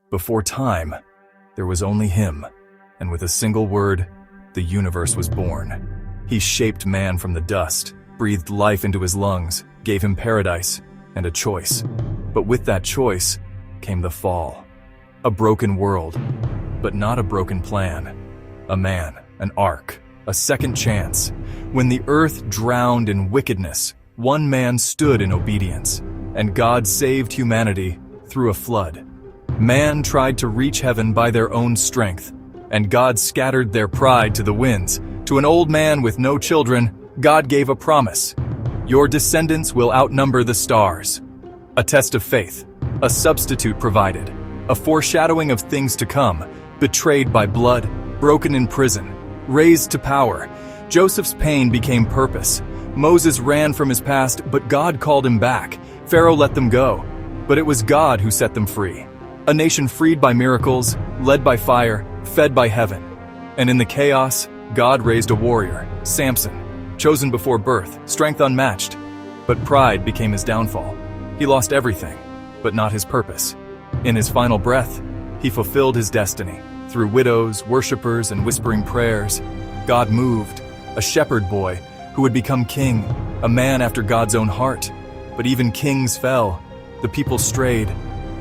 Before time, there was only him, and with a single word, the universe was born. He shaped man from the dust, breathed life into his lungs, gave him paradise and a choice. But with that choice came the fall. A broken world, but not a broken plan. A man, an ark, a second chance. When the earth drowned in wickedness, one man stood in obedience, and God saved humanity through a flood. Man tried to reach heaven by their own strength, and God scattered their pride to the winds. To an old man with no children, God gave a promise. Your descendants will outnumber the stars. A test of faith, a substitute provided, a foreshadowing of things to come, betrayed by blood, broken in prison, raised to power. Joseph's pain became purpose. Moses ran from his past, but God called him back. Pharaoh let them go, but it was God who set them free. A nation freed by miracles, led by fire, fed by heaven. And in the chaos, God raised a warrior, Samson, chosen before birth, strength unmatched. But pride became his downfall. He lost everything, but not his purpose. In his final breath, he fulfilled his destiny. Through widows, worshipers, and whispering prayers, God moved, a shepherd boy who would become king, a man after God's own heart. But even kings fell, the people strayed,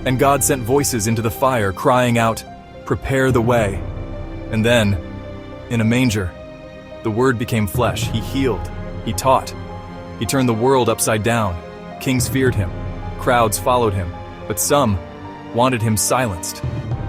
and God sent voices into the fire crying out, "Prepare the way." And then, in a manger, the Word became flesh. He healed, he taught, he turned the world upside down. Kings feared him, crowds followed him, but some wanted him silenced.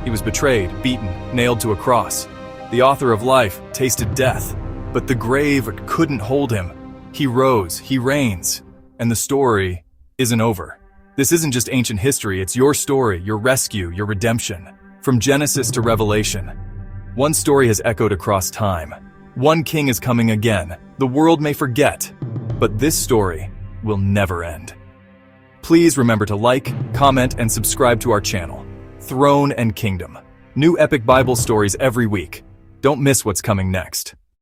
He was betrayed, beaten, nailed to a cross. The author of life tasted death, but the grave couldn't hold him. He rose, he reigns, and the story isn't over. This isn't just ancient history, it's your story, your rescue, your redemption. From Genesis to Revelation, one story has echoed across time. One king is coming again. The world may forget, but this story will never end. Please remember to like, comment, and subscribe to our channel, Throne and Kingdom. New epic Bible stories every week. Don't miss what's coming next.